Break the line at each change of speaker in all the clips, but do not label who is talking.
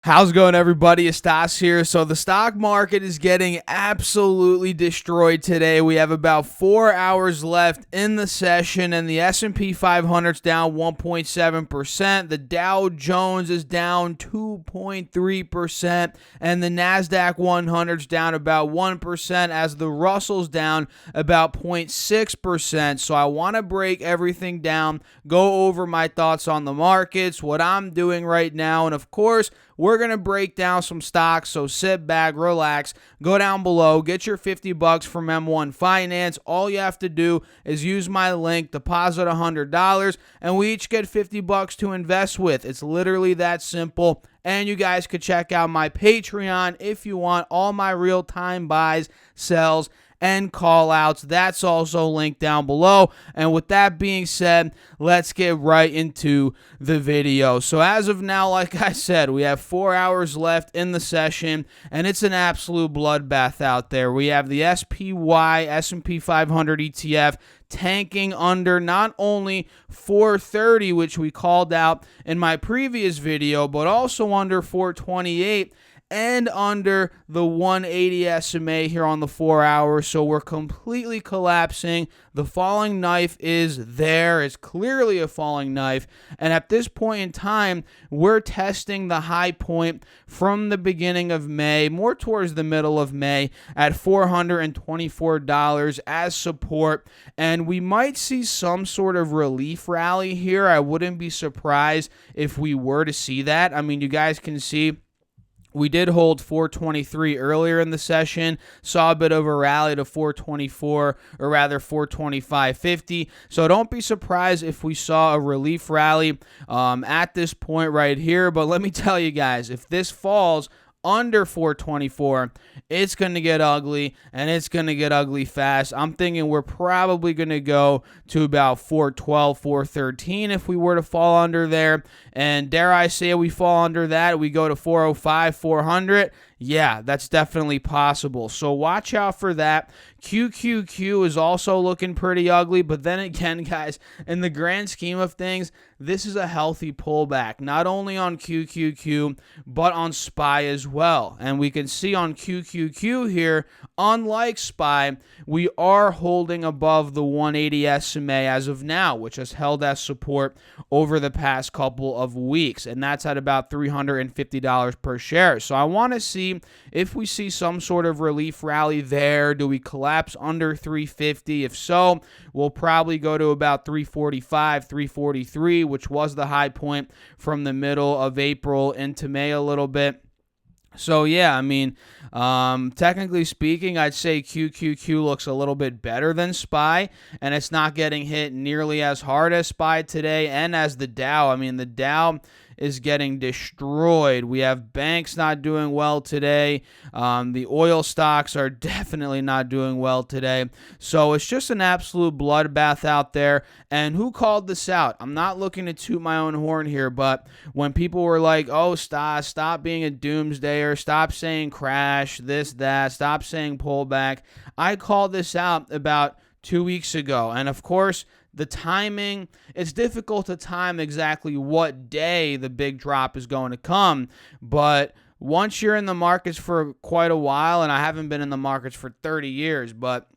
How's it going, everybody? It's Stas here. So the stock market is getting absolutely destroyed today. We have about 4 hours left in the session, and the S&P 500 is down 1.7%. The Dow Jones is down 2.3%, and the NASDAQ 100 is down about 1%, as the Russell's down about 0.6%. So I want to break everything down, go over my thoughts on the markets, what I'm doing right now, and of course, we're going to break down some stocks, so sit back, relax, go down below, get your $50 from M1 Finance. All you have to do is use my link, deposit $100, and we each get $50 to invest with. It's literally that simple. And you guys could check out my Patreon if you want all my real-time buys, sells, and call outs. That's also linked down below. And with that being said, let's get right into the video. So as of now, like I said, we have 4 hours left in the session, and it's an absolute bloodbath out there. We have the SPY, S&P 500 ETF, tanking under not only 430, which we called out in my previous video, but also under 428 and under the 180 SMA here on the 4 hours. So we're completely collapsing. The falling knife is there. It's clearly a falling knife. And at this point in time, we're testing the high point from the beginning of May, more towards the middle of May, at $424 as support. And we might see some sort of relief rally here. I wouldn't be surprised if we were to see that. I mean, you guys can see we did hold 423 earlier in the session, saw a bit of a rally to 424, or rather 425.50. So don't be surprised if we saw a relief rally at this point right here. But let me tell you guys, if this falls under 424, it's going to get ugly, and it's going to get ugly fast. I'm thinking we're probably going to go to about 412, 413 if we were to fall under there. And dare I say we fall under that, we go to 405, 400. Yeah, that's definitely possible. So watch out for that. QQQ is also looking pretty ugly, but then again, guys, in the grand scheme of things, this is a healthy pullback, not only on QQQ, but on SPY as well. And we can see on QQQ here, unlike SPY, we are holding above the 180 SMA as of now, which has held as support over the past couple of weeks, and that's at about $350 per share. So I want to see if we see some sort of relief rally there. Do we collapse under 350? If so, we'll probably go to about 345, 343, which was the high point from the middle of April into May a little bit. So, yeah, I mean, technically speaking, I'd say QQQ looks a little bit better than SPY, and it's not getting hit nearly as hard as SPY today and as the Dow. I mean, the Dow is getting destroyed. We have banks not doing well today. The oil stocks are definitely not doing well today. So it's just an absolute bloodbath out there. And who called this out? I'm not looking to toot my own horn here, but when people were like, oh, stop being a doomsdayer, stop saying crash, this, that, stop saying pullback, I called this out about 2 weeks ago. And of course, the timing, it's difficult to time exactly what day the big drop is going to come, but once you're in the markets for quite a while, and I haven't been in the markets for 30 years, but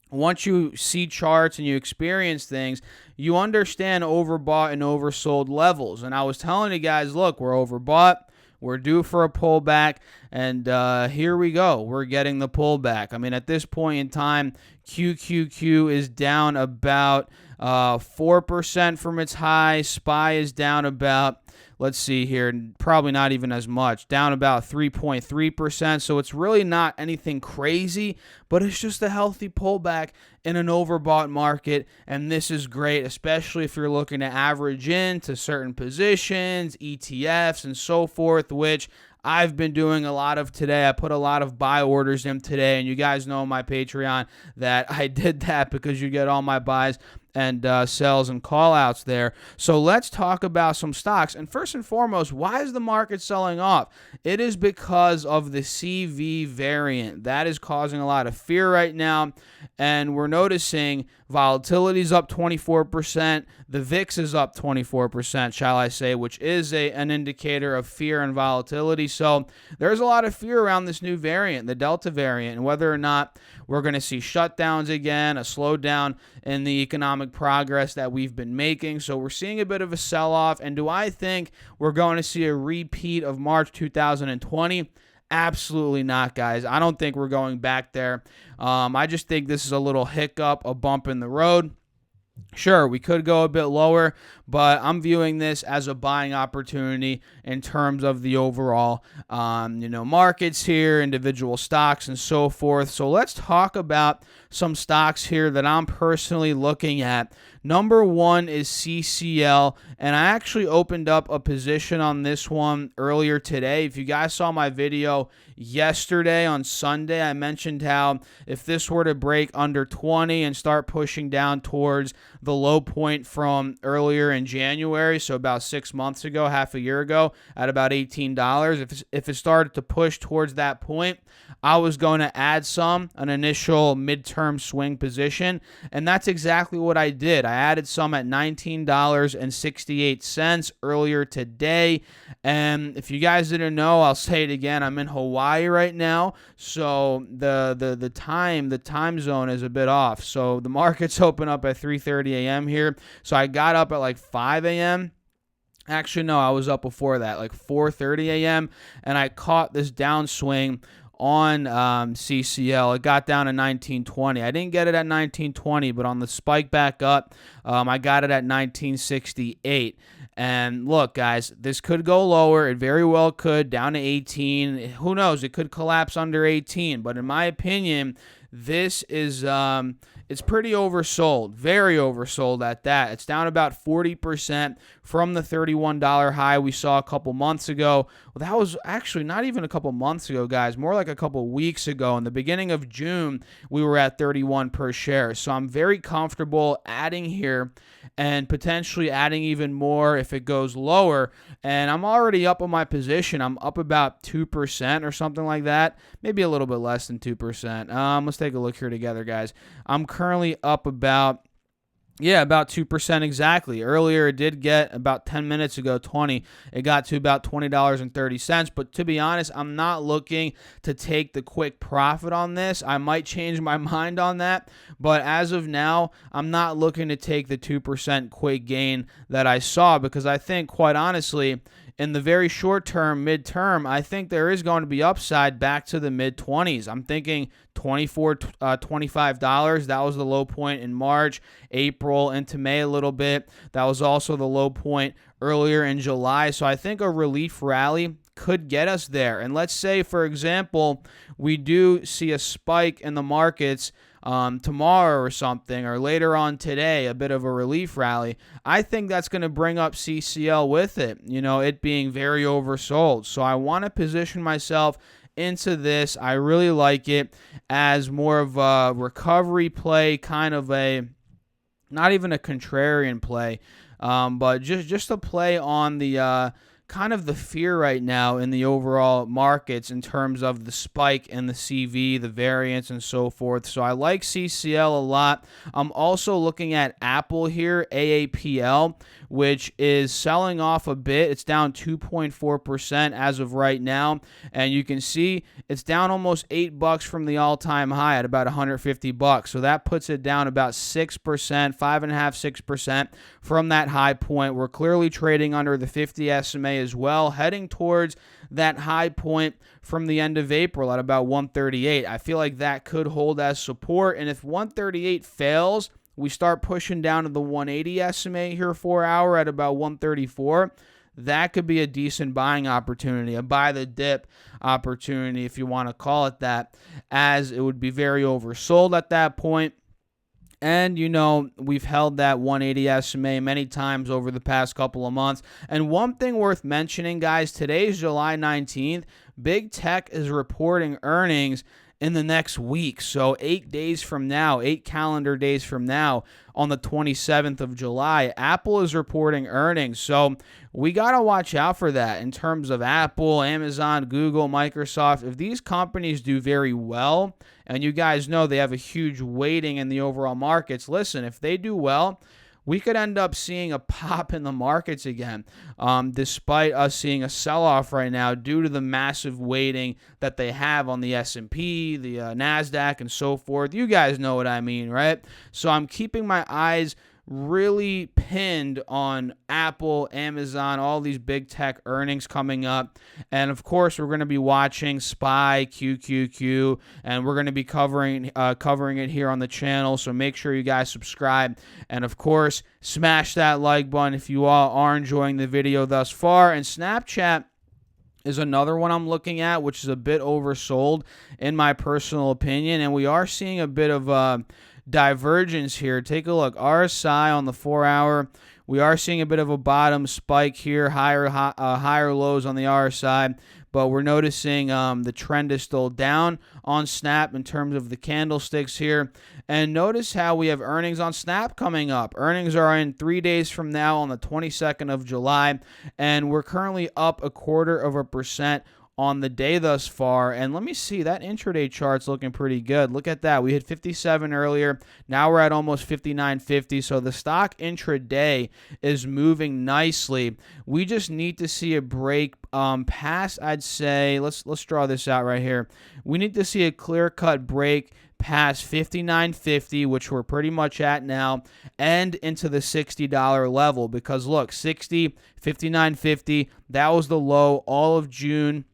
once you see charts and you experience things, you understand overbought and oversold levels. And I was telling you guys, look, we're overbought, we're due for a pullback, and here we go. We're getting the pullback. I mean, at this point in time, QQQ is down about 4% from its high. SPY is down about, let's see here, probably not even as much, down about 3.3%. So it's really not anything crazy, but it's just a healthy pullback in an overbought market. And this is great, especially if you're looking to average into certain positions, ETFs, and so forth, which I've been doing a lot of today. I put a lot of buy orders in today, and you guys know on my Patreon that I did that because you get all my buys and sells and call outs there. So let's talk about some stocks. And first and foremost, why is the market selling off? It is because of the CV variant. That is causing a lot of fear right now. And we're noticing volatility is up 24%. The VIX is up 24%, shall I say, which is an indicator of fear and volatility. So there's a lot of fear around this new variant, the Delta variant, and whether or not we're going to see shutdowns again, a slowdown in the economic progress that we've been making. So we're seeing a bit of a sell-off. And do I think we're going to see a repeat of March 2020? Absolutely not, guys. I don't think we're going back there. I just think this is a little hiccup, a bump in the road. Sure, we could go a bit lower, but I'm viewing this as a buying opportunity in terms of the overall, markets here, individual stocks, and so forth. So let's talk about some stocks here that I'm personally looking at. Number one is CCL, and I actually opened up a position on this one earlier today. If you guys saw my video yesterday on Sunday, I mentioned how if this were to break under 20 and start pushing down towards the low point from earlier in January, so about 6 months ago, half a year ago, at about $18, if it started to push towards that point, I was going to add an initial midterm swing position, and that's exactly what I did. I added some at $19.68 earlier today, and if you guys didn't know, I'll say it again, I'm in Hawaii right now, so the time zone is a bit off. So the markets open up at 3:30 a.m. here, so I got up at like 5 a.m. Actually, no, I was up before that, like 4:30 a.m., and I caught this downswing on CCL. It got down to 1920. I didn't get it at 1920, but on the spike back up, I got it at 1968. And look, guys, this could go lower. It very well could, down to 18. Who knows? It could collapse under 18. But in my opinion, this is it's pretty oversold, very oversold at that. It's down about 40% from the $31 high we saw a couple months ago. Well, that was actually not even a couple months ago, guys, more like a couple weeks ago. In the beginning of June, we were at 31 per share. So I'm very comfortable adding here and potentially adding even more if it goes lower. And I'm already up on my position. I'm up about 2% or something like that, maybe a little bit less than 2%. Let's take a look here together, guys. I'm currently up about 2% exactly. Earlier, it did get about 10 minutes ago, 20. It got to about $20.30. But to be honest, I'm not looking to take the quick profit on this. I might change my mind on that. But as of now, I'm not looking to take the 2% quick gain that I saw, because I think, quite honestly, in the very short term, midterm, I think there is going to be upside back to the mid-20s. I'm thinking $24, $25. That was the low point in March, April, into May a little bit. That was also the low point earlier in July. So I think a relief rally could get us there. And let's say, for example, we do see a spike in the markets tomorrow or something, or later on today, a bit of a relief rally. I think that's going to bring up CCL with it, it being very oversold. So I want to position myself into this. I really like it as more of a recovery play, kind of not even a contrarian play, but just a play on the kind of the fear right now in the overall markets in terms of the spike and the CV, the variance, and so forth. So I like CCL a lot. I'm also looking at Apple here, AAPL, which is selling off a bit. It's down 2.4% as of right now, and you can see it's down almost $8 from the all-time high at about $150. So that puts it down about 6%, 5.5%, 6% from that high point. We're clearly trading under the 50 SMA as well, heading towards that high point from the end of April at about 138. I feel like that could hold as support, and if 138 fails, we start pushing down to the 180 SMA here 4 hour at about 134. That could be a decent buying opportunity, a buy the dip opportunity, if you want to call it that, as it would be very oversold at that point. And, we've held that 180 SMA many times over the past couple of months. And one thing worth mentioning, guys, today's July 19th. Big Tech is reporting earnings, in the next week. So 8 days from now, 8 calendar days from now, on the 27th of July, Apple is reporting earnings. So we got to watch out for that in terms of Apple, Amazon, Google, Microsoft. If these companies do very well, and you guys know they have a huge weighting in the overall markets, listen, if they do well, we could end up seeing a pop in the markets again, despite us seeing a sell-off right now due to the massive weighting that they have on the S&P, the NASDAQ, and so forth. You guys know what I mean, right? So I'm keeping my eyes really pinned on Apple, Amazon, all these big tech earnings coming up. And of course, we're going to be watching SPY, QQQ, and we're going to be covering it here on the channel. So make sure you guys subscribe. And of course, smash that like button if you all are enjoying the video thus far. And Snapchat is another one I'm looking at, which is a bit oversold in my personal opinion. And we are seeing a bit of divergence here. Take a look. RSI on the 4-hour. We are seeing a bit of a bottom spike here, higher lows on the RSI, but we're noticing the trend is still down on Snap in terms of the candlesticks here. And notice how we have earnings on Snap coming up. Earnings are in 3 days from now on the 22nd of July, and we're currently up 0.25% on the day thus far. And let me see, that intraday chart's looking pretty good. Look at that. We hit 57 earlier. Now we're at almost 59.50. So the stock intraday is moving nicely. We just need to see a break past, I'd say, let's draw this out right here. We need to see a clear-cut break past 59.50, which we're pretty much at now, and into the $60 level. Because look, 60, 59.50, that was the low all of June.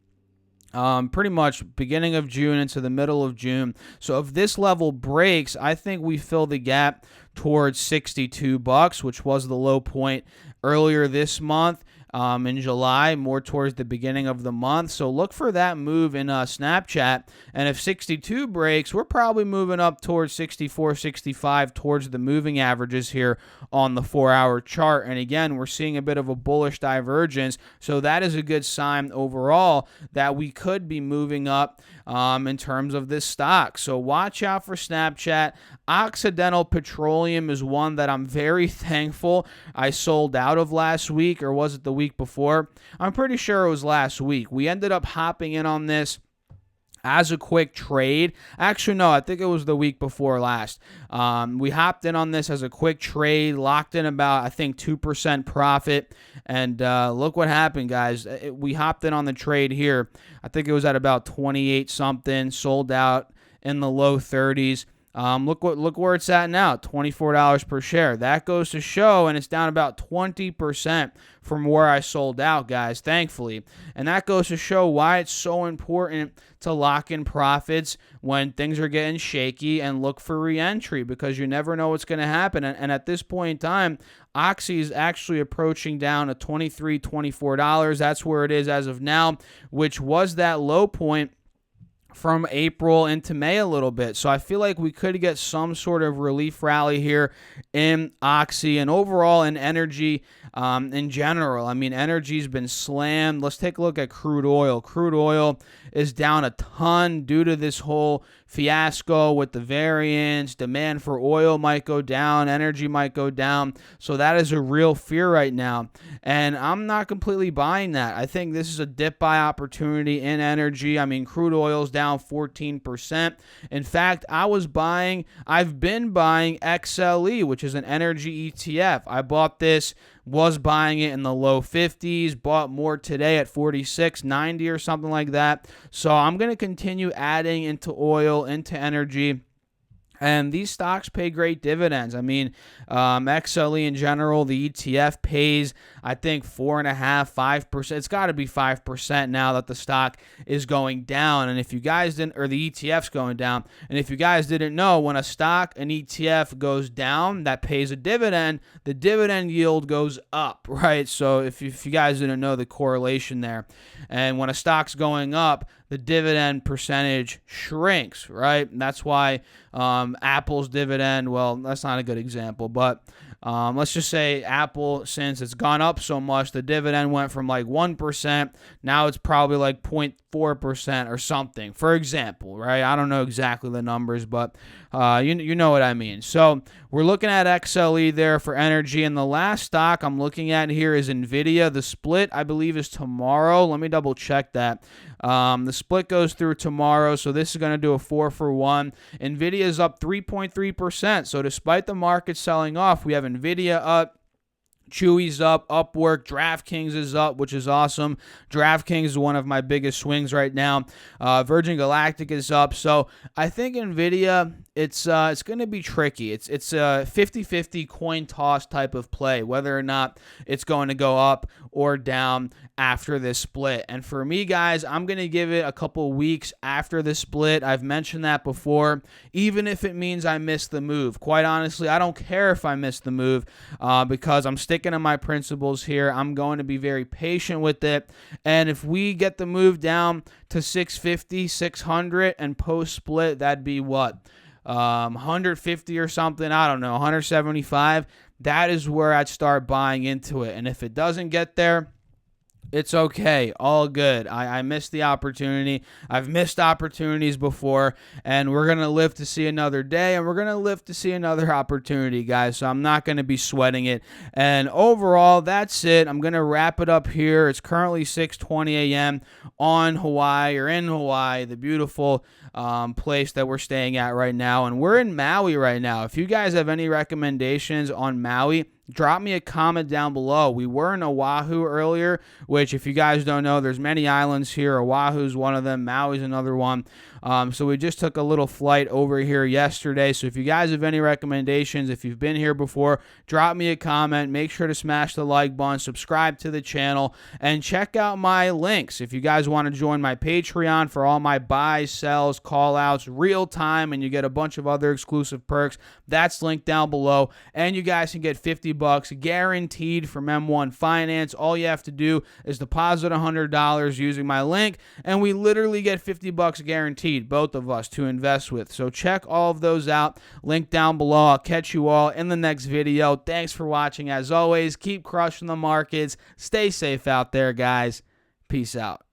Pretty much beginning of June into the middle of June. So if this level breaks, I think we fill the gap towards $62, which was the low point earlier this month. In July, more towards the beginning of the month. So look for that move in Snapchat. And if 62 breaks, we're probably moving up towards 64, 65 towards the moving averages here on the 4-hour chart. And again, we're seeing a bit of a bullish divergence. So that is a good sign overall that we could be moving up in terms of this stock. So watch out for Snapchat. Occidental Petroleum is one that I'm very thankful I sold out of last week, or was it the week before? I'm pretty sure it was last week. We ended up hopping in on this as a quick trade. Actually, no, I think it was the week before last. We hopped in on this as a quick trade, locked in about, I think, 2% profit. And look what happened, guys. We hopped in on the trade here. I think it was at about 28 something, sold out in the low 30s. Look where it's at now, $24 per share. That goes to show, and it's down about 20% from where I sold out, guys, thankfully. And that goes to show why it's so important to lock in profits when things are getting shaky and look for re-entry, because you never know what's going to happen. And at this point in time, Oxy is actually approaching down to $23, $24. That's where it is as of now, which was that low point from April into May a little bit. So I feel like we could get some sort of relief rally here in Oxy and overall in energy in general. I mean, energy's been slammed. Let's take a look at crude oil. Crude oil is down a ton due to this whole fiasco with the variants. Demand for oil might go down. Energy might go down. So that is a real fear right now. And I'm not completely buying that. I think this is a dip buy opportunity in energy. I mean, crude oil's down 14%. In fact, I've been buying XLE, which is an energy ETF. I bought this, was buying it in the low 50s, bought more today at 46.90 or something like that. So I'm going to continue adding into oil, into energy. And these stocks pay great dividends. I mean, XLE in general, the ETF pays, I think, 4.5%, 5%. It's got to be 5% now that the stock is going down. And if you guys didn't, or the ETF's going down, and if you guys didn't know, when a stock, an ETF goes down, that pays a dividend, the dividend yield goes up, right? So if you guys didn't know the correlation there. And when a stock's going up, the dividend percentage shrinks, right? And that's why Apple's dividend, well, that's not a good example, but Let's just say Apple, since it's gone up so much, the dividend went from like 1%. Now it's probably like 0.4% or something, for example, right? I don't know exactly the numbers, but you know what I mean. So we're looking at XLE there for energy. And the last stock I'm looking at here is NVIDIA. The split, I believe, is tomorrow. Let me double check that. The split goes through tomorrow, so this is going to do a 4-for-1. NVIDIA is up 3.3%. So despite the market selling off, we have NVIDIA up. Chewy's up, Upwork, DraftKings is up, which is awesome. DraftKings is one of my biggest swings right now. Virgin Galactic is up. So I think NVIDIA, it's going to be tricky. It's a 50-50 coin toss type of play, whether or not it's going to go up or down after this split. And for me, guys, I'm going to give it a couple weeks after the split. I've mentioned that before, even if it means I miss the move. Quite honestly, I don't care if I miss the move because I'm sticking to my principles here. I'm going to be very patient with it. And if we get the move down to 650, 600 and post-split, that'd be what? 150 or something, I don't know, 175. That is where I'd start buying into it. And if it doesn't get there, it's okay. All good. I missed the opportunity. I've missed opportunities before, and we're going to live to see another day, and we're going to live to see another opportunity, guys. So I'm not going to be sweating it. And overall, that's it. I'm going to wrap it up here. It's currently 6:20 a.m. on Hawaii, or in Hawaii, the beautiful place that we're staying at right now. And we're in Maui right now. If you guys have any recommendations on Maui, drop me a comment down below. We were in Oahu earlier, which if you guys don't know, there's many islands here. Oahu's one of them. Maui's another one. So we just took a little flight over here yesterday. So if you guys have any recommendations, if you've been here before, drop me a comment. Make sure to smash the like button, subscribe to the channel, and check out my links. If you guys want to join my Patreon for all my buys, sells, call outs, real time, and you get a bunch of other exclusive perks, that's linked down below. And you guys can get $50 guaranteed from M1 Finance. All you have to do is deposit $100 using my link, and we literally get $50 guaranteed, both of us, to invest with. So check all of those out. Link down below. I'll catch you all in the next video. Thanks for watching. As always, keep crushing the markets. Stay safe out there, guys. Peace out.